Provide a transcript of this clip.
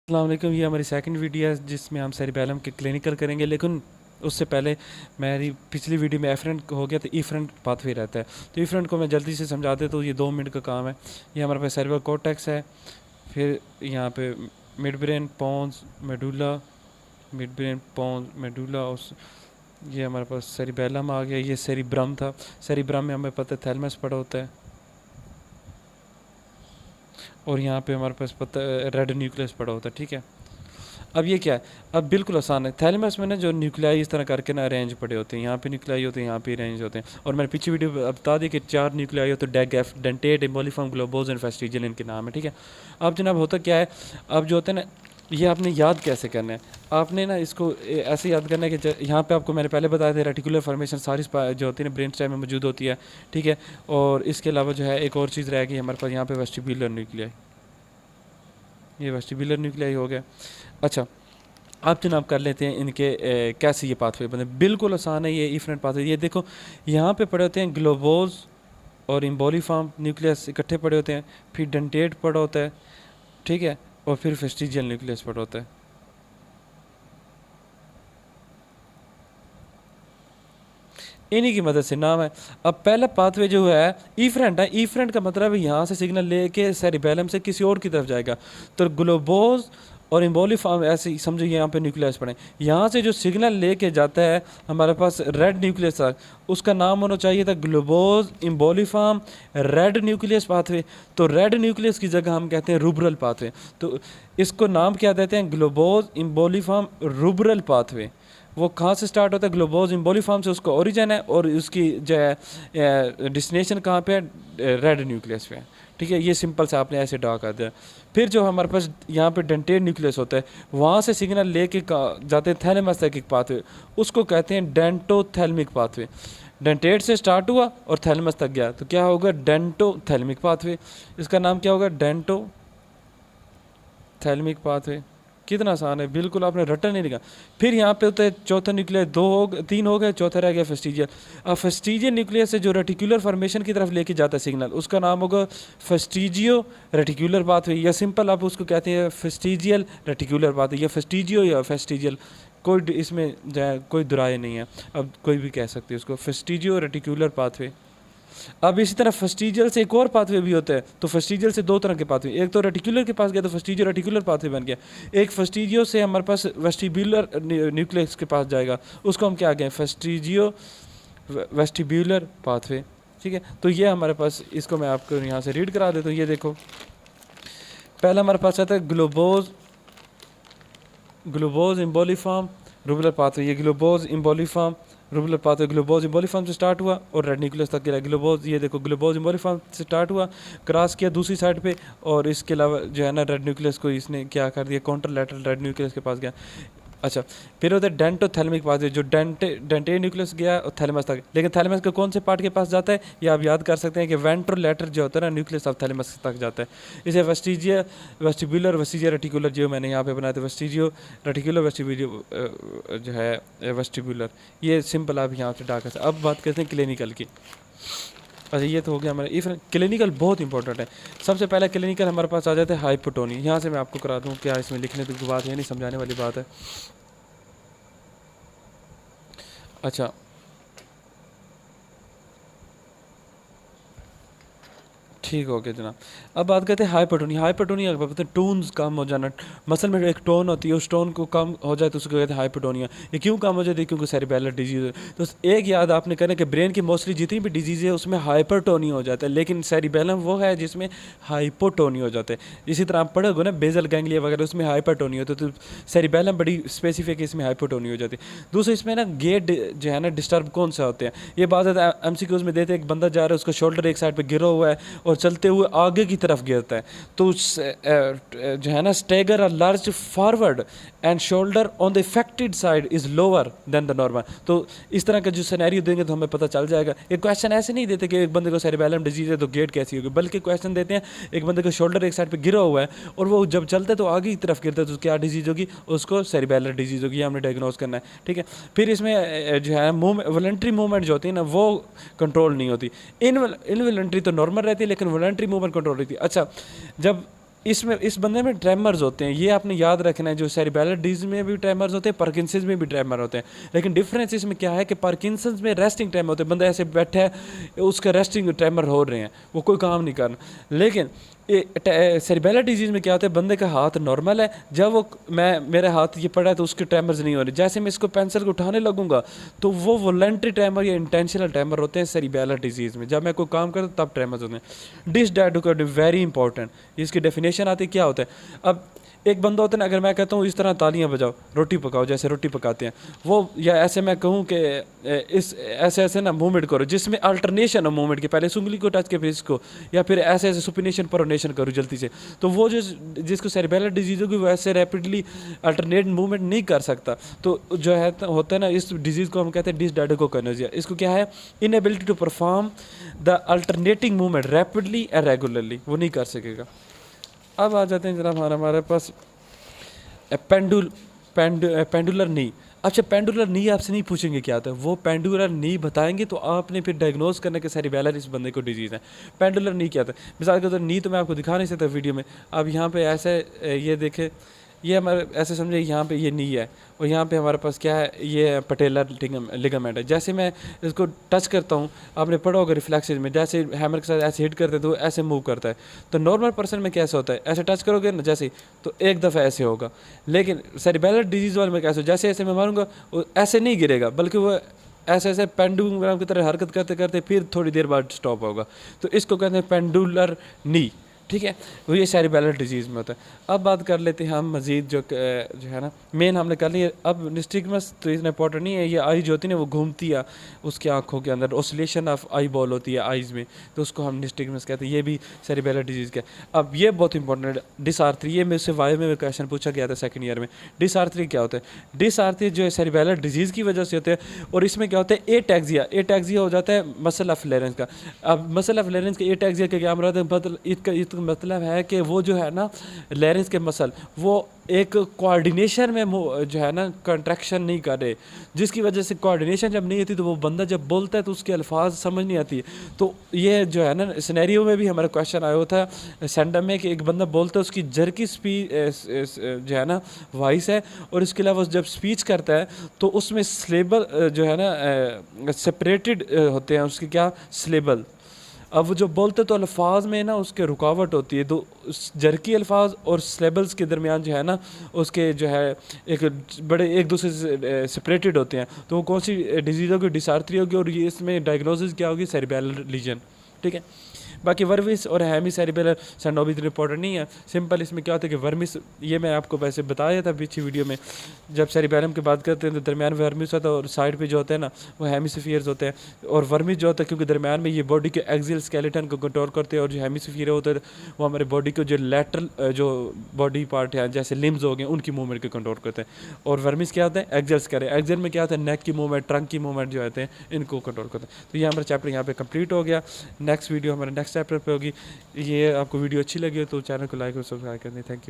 अस्सलाम वालेकुम। ये हमारी सेकंड वीडियो है जिसमें हम सेरिबैलम के क्लिनिकल करेंगे, लेकिन उससे पहले मेरी पिछली वीडियो में एफरेंट हो गया तो ईफ्रंट पाथवे रहता है। तो ईफ्रंट को मैं जल्दी से समझा देता हूँ, ये 2 मिनट का काम है। ये हमारे पास सेरिब्रल कॉर्टेक्स है, फिर यहाँ पे mid brain, pons, medulla, mid brain, pons, medulla, और ये हमारे पास सेरिबैलम आ गया। ये सेरिब्रम था। सेरिब्रम में हमें पता है थैलेमस पड़ा होता है, और यहाँ पे हमारे पास पता रेड न्यूक्लियस पड़ा होता है। ठीक है, अब ये क्या है? अब बिल्कुल आसान है। थैलेमस में ना जो न्यूक्लियाई इस तरह करके ना अरेंज पड़े होते हैं, यहाँ पे न्यूक्लियाई होते हैं, यहाँ पे अरेंज होते हैं। और मैंने पीछे वीडियो में बता दी कि 4 न्यूक्लियाई होते हैं, डेगेफ, डेंटेट, एम्बोलिफॉर्म, ग्लोबोज एंड फेस्टिजियल इनके नाम है। ठीक है, अब जनाब होता क्या है, अब जो होते हैं ना, ये आपने याद कैसे करना है? आपने ना इसको ऐसे याद करना है कि यहाँ पे आपको मैंने पहले बताया था रेटिकुलर फॉर्मेशन सारी जो होती है ना ब्रेन स्टेम में मौजूद होती है। ठीक है, और इसके अलावा जो है एक और चीज़ रहेगी हमारे पास, यहाँ पे वेस्टिब्यूलर न्यूक्लियाई, ये वेस्टिब्यूलर न्यूक्लियाई हो गया। अच्छा, आप जनाब कर लेते हैं इनके कैसे ये पाथवे बने। बिल्कुल आसान है ये ईफ्रेंट पाथवे। ये देखो यहाँ पे पड़े होते हैं ग्लोबोज और इम्बोलिफॉर्म न्यूक्लियस इकट्ठे पड़े होते हैं, फिर डेंटेट पड़ा होता है, ठीक है, और फिर फेस्टिजियल न्यूक्लियस पड़ा होता है। इन्हीं की मदद से नाम है। अब पहला पाथवे जो है ईफ्रेंट है। ईफ्रेंट का मतलब है यहाँ से सिग्नल लेके सेरिबैलम से किसी और की तरफ जाएगा। तो ग्लोबोज और इम्बोलिफॉर्म ऐसे ही समझो, यहाँ पे न्यूक्लियस पड़े, यहाँ से जो सिग्नल लेके जाता है हमारे पास रेड न्यूक्लियस था, उसका नाम होना चाहिए था ग्लोबोज इम्बोलिफॉर्म रेड न्यूक्लियस पाथवे। तो रेड न्यूक्लियस की जगह हम कहते हैं रूब्रल पाथवे। तो इसको नाम क्या देते हैं? ग्लोबोज इम्बोलिफॉर्म रूब्रल पाथवे। वो कहाँ से स्टार्ट होता है? ग्लोबोज इम्बोलिफॉर्म से उसका ओरिजिन है, और उसकी जो है डेस्टिनेशन कहाँ पे है? रेड न्यूक्लियस पे है। ठीक है, ये सिंपल से आपने ऐसे ड्रा कर दिया। फिर जो हमारे पास यहाँ पे डेंटेट न्यूक्लियस होता है, वहाँ से सिग्नल लेके जाते हैं थैलेमस तक एक पाथवे, उसको कहते हैं डेंटोथैल्मिक पाथवे। डेंटेट से स्टार्ट हुआ और थैलेमस तक गया तो क्या होगा? डेंटोथैल्मिक पाथवे। इसका नाम क्या होगा? डेंटोथैल्मिक पाथवे। कितना आसान है, बिल्कुल आपने रटन नहीं लिखा। फिर यहाँ पे होता है चौथा न्यूक्लियस, 3 हो गए, चौथा रह गया फेस्टिजियल। अब फेस्टिजियल न्यूक्लियस से जो रेटिकुलर फॉर्मेशन की तरफ लेके जाता है सिग्नल, उसका नाम होगा फेस्टिजियो रेटिकुलर पाथवे, या सिंपल आप उसको कहते हैं फेस्टिजियल रेटिकुलर पाथवे, या फेस्टिजियो या फेस्टिजियल, कोई इसमें जो है कोई दुराए नहीं है। अब कोई भी कह सकते हैं उसको फेस्टिजियो रेटिकुलर पाथवे। अब इसी तरह फेस्टिजियल से एक और पाथवे भी होता है। तो फेस्टिजियल से 2 तरह के पाथवे, एक तो रेटिकुलर के पास गया तो फेस्टिजियो रेटिकुलर पाथवे बन गया। एक फेस्टिजियो से हमारे पास वेस्टिब्यूलर न्यूक्लियस के पास जाएगा, उसको हम क्या कहें? फेस्टिजियो वेस्टिब्यूलर पाथवे। ठीक है, तो ये हमारे पास, इसको मैं आपको यहाँ से रीड करा देता हूँ। ये देखो, पहला हमारे पास आता है ग्लोबोज इम्बोलिफॉर्म रूबुलर पाथवे। ये ग्लोबोज इम्बोलिफॉर्म रूबुलर पाथवे ग्लोबोज इम्बोलिफॉर्म से स्टार्ट हुआ और रेड न्यूक्लियस तक गिरा। ग्लोबोज, ये देखो ग्लोबोज इम्बोलिफॉर्म से स्टार्ट हुआ, क्रॉस किया दूसरी साइड पे, और इसके अलावा जो है ना रेड न्यूक्लियस को इसने क्या कर दिया? काउंटर लैटरल रेड न्यूक्लियस के पास गया। अच्छा, फिर होता है डेंटोथैलेमिक पाथवे, जो डेंटेट न्यूक्लियस गया और थैलेमस तक। लेकिन थैलेमस के कौन से पार्ट के पास जाता है? ये आप याद कर सकते हैं कि वेंट्रोलैटर जो होता है ना न्यूक्लियस ऑफ थैलेमस तक जाता है। इसे वेस्टिजिया वेस्टिब्यूलर वेस्टिजिया रेटिकुलर जो मैंने यहाँ पे बनाया था, वेस्टिजियो रेटिकुलर वेस्टिब्यूलर जो है वेस्टिब्यूलर, ये सिंपल आप यहाँ से डाल कर। अब बात करते हैं क्लिनिकल की। अच्छा, ये तो हो गया हमारा। इफ क्लिनिकल बहुत इंपॉर्टेंट है। सबसे पहला क्लिनिकल हमारे पास आ जाता है हाइपोटोनिया। यहाँ से मैं आपको करा दूँ, क्या इसमें लिखने की बात है, नहीं समझाने वाली बात है। अच्छा, ठीक हो गया जनाब। अब बात करते हैं हाइपरटोनिया। हाइपरटोनिया का पता है टोन्स कम हो जाना। मसल में जो एक टोन होती है, उस टोन को कम हो जाए तो उसको कहते हैं हाइपरटोनिया। ये क्यों कम हो जाती है? क्योंकि सेरिबेलर डिजीज है। तो एक याद आपने करना कि ब्रेन की मोस्टली जितनी भी डिजीज़ है उसमें हाइपरटोनिया हो जाता है, लेकिन सेरिबेलम वो है जिसमें हाइपोटोनिया हो जाता है। इसी तरह आप पढ़ोगे ना बेजल गैंग्लिया वगैरह, उसमें हाइपरटोनिया होता है, तो सेरिबेलम बड़ी स्पेसिफिक है, इसमें हाइपोटोनिया हो जाती है। दूसरा इसमें ना गेट जो है ना डिस्टर्ब कौन सा होते हैं? ये बात MCQs में देते हैं, एक बंदा जा रहा है, उसका शोल्डर एक साइड पर गिरा हुआ है और चलते हुए आगे की तरफ गिरता है, तो जो है ना stagger a large forward and shoulder on the affected side is lower than the normal. तो इस तरह का जो सिनेरियो देंगे तो हमें पता चल जाएगा। ये क्वेश्चन ऐसे नहीं देते कि एक बंदे को सेरिबेलम डिजीज है तो गेट कैसी होगी, बल्कि क्वेश्चन देते हैं एक बंदे का शोल्डर एक साइड पे गिरा हुआ है और वो जब चलता है तो आगे की तरफ गिरता है, तो क्या डिजीज होगी? उसको सेरिबेलर डिजीज होगी, हमने डायग्नोज करना है। ठीक है, फिर इसमें जो है वॉलंटरी मूवमेंट जो होती है ना वो कंट्रोल नहीं होती। इनवॉलंटरी तो नॉर्मल रहती है, लेकिन वॉलंटरी मूवमेंट कंट्रोल रहती है। अच्छा, जब इसमें इस बंदे में ट्रेमर्स होते हैं, ये आपने याद रखना है। जो सेरिबेलर डिजीज में भी ट्रेमर्स होते हैं, पार्किंसंस में भी ट्रेमर होते हैं, लेकिन डिफरेंस इसमें क्या है कि पार्किंसंस में रेस्टिंग ट्रेमर होते हैं, बंदा ऐसे बैठा है उसका रेस्टिंग ट्रेमर हो रहे हैं, वो कोई काम नहीं करना। लेकिन सेरिबेलर डिजीज़ में क्या होता है, बंदे का हाथ नॉर्मल है, जब वो मेरे हाथ ये पड़ा है तो उसके ट्रेमर्स नहीं हो रहे, जैसे मैं इसको पेंसिल को उठाने लगूंगा तो वो वॉलंटरी ट्रेमर या इंटेंशनल ट्रेमर होते हैं सेरिबेलर डिजीज़ में। जब मैं कोई काम करता हूँ तब ट्रेमर्स होते हैं। डिसडाइडोकार्डियम वेरी इंपॉर्टेंट, इसकी डेफिनेशन आती है क्या होता है। अब एक बंदा होता है ना, अगर मैं कहता हूँ इस तरह तालियां बजाओ, रोटी पकाओ, जैसे रोटी पकाते हैं वो, या ऐसे मैं कहूँ कि इस ऐसे ऐसे ना मूवमेंट करो जिसमें अल्टरनेशन हो मूवमेंट के, पहले इस उंगली को टच के फिर इसको, या फिर ऐसे ऐसे सुपिनेशन प्रोनेशन करो जल्दी से, तो वो जो जिसको सेरिबेलर डिजीज़ होगी वो ऐसे रैपिडली अल्टरनेट मूवमेंट नहीं कर सकता। तो जो है होता है ना, इस डिजीज़ को हम कहते हैं डिसडाइडोकार्डिया। इसको क्या है, inability to perform the alternating movement rapidly and regularly, वो नहीं कर सकेगा। अब आ जाते हैं जनाब हमारे पास पेंडुलर नी। अच्छा, पेंडुलर नी आपसे नहीं पूछेंगे क्या होता है, वो पेंडुलर नी बताएंगे तो आपने फिर डायग्नोज करने के सेरिबेलर इस बंदे को डिजीज़ है। पेंडुलर नी क्या होता है, मिसाल के तौर नी तो मैं आपको दिखा नहीं सकता वीडियो में। अब यहाँ पे ऐसे ये देखे, ये हमारे ऐसे समझे यहाँ पे ये नी है, और यहाँ पे हमारे पास क्या है, ये पटेलर लिगामेंट है। जैसे मैं इसको टच करता हूँ, आपने पढ़ा होगा रिफ्लेक्सेस में, जैसे हैमर के साथ ऐसे हिट करते हैं तो ऐसे मूव करता है। तो नॉर्मल पर्सन में कैसे होता है, ऐसे टच करोगे ना जैसे, तो एक दफ़ा ऐसे होगा। लेकिन सेरिबेलर डिजीज़ वाले में कैसे हो, जैसे ऐसे मैं मारूंगा वो ऐसे नहीं गिरेगा, बल्कि वो ऐसे ऐसे पेंडुलम की तरह हरकत करते करते फिर थोड़ी देर बाद स्टॉप होगा। तो इसको कहते हैं पेंडुलर नी, ठीक है, वो ये सेरिबेलर डिजीज़ में होता है। अब बात कर लेते हैं हम मज़ीद, जो है ना मेन हमने कर लिया। अब निस्टिग्मस तो इतना इंपॉर्टेंट नहीं है, ये आई जो होती है ना वो घूमती है उसकी आंखों के अंदर, ऑसिलेशन ऑफ आई बॉल होती है आइज़ में, तो उसको हम निस्टिग्मस कहते हैं, ये भी सेरिबेलर डिजीज़ का। अब ये बहुत इंपॉर्टेंट है, डिसआर्थरी, ये मेरे से वायु में क्वेश्चन पूछा गया था सेकंड ईयर में। डिसआर्थरी क्या होता है, डिसआर्थरी जो है सेरिबेलर डिजीज़ की वजह से होते हैं, और इसमें क्या होता है, एटैक्सिया हो जाता है मसल ऑफ लेरेंस का। अब मसल ऑफ लेरेंस के एटैक्सिया का क्या मतलब है कि वो जो है ना लेरेंस के मसल वो एक कोऑर्डिनेशन में जो है ना कंट्रैक्शन नहीं कर रहे, जिसकी वजह से कोऑर्डिनेशन जब नहीं होती तो वो बंदा जब बोलता है तो उसके अल्फाज समझ नहीं आती है। तो ये जो है ना सिनेरियो में भी हमारा क्वेश्चन आया था सेंडम में कि एक बंदा बोलता है, उसकी जर्की जो है ना वॉइस है, और इसके अलावा जब स्पीच करता है तो उसमें स्लेबल जो है ना सेपरेटेड होते हैं उसके क्या स्लेबल। अब वो जो बोलते तो अल्फाज में ना उसके रुकावट होती है, तो जरकी अल्फाज और स्लेबल्स के दरमियान जो है ना उसके जो है एक बड़े एक दूसरे से सेपरेटेड होते हैं। तो वो कौन सी डिजीज़ होगी, डिसआर्थरी होगी, और ये इसमें डायग्नोसिस क्या होगी, सेरिबेलर लीजन, ठीक है। बाकी वर्मिस और हेमी सेरिबेलर सिंड्रोम इतनी इंपॉर्टेंट नहीं है, सिंपल इसमें क्या होता है कि वर्मिस, ये मैं आपको वैसे बताया था पीछे वीडियो में, जब सेरिबेलम की बात करते हैं तो दरमियान में वर्मिस होता है और साइड पे जो होते हैं ना वो हेमिस्फीयर्स होते हैं। और वर्मिस जो होता है क्योंकि दरमियान में ये बॉडी के एक्सियल स्केलेटन को कंट्रोल करते हैं, और जो हेमिस्फीयर होते हैं वो हमारे बॉडी को जो लेटरल जो बॉडी पार्ट है जैसे लिम्स हो गए उनकी मूवमेंट को कंट्रोल करते हैं। और वर्मिस क्या होता है, एक्सियल स्केलेटन, एक्सियल में क्या होता है, नेक की मूवमेंट, ट्रंक की मूवमेंट जो होते हैं इनको कंट्रोल करते हैं। तो ये हमारा चैप्टर यहाँ पे कंप्लीट हो गया। नेक्स्ट वीडियो हमारे नेक्स्ट चैप्टर पे होगी। ये आपको वीडियो अच्छी लगी हो तो चैनल को लाइक और सब्सक्राइब करनी। Thank you.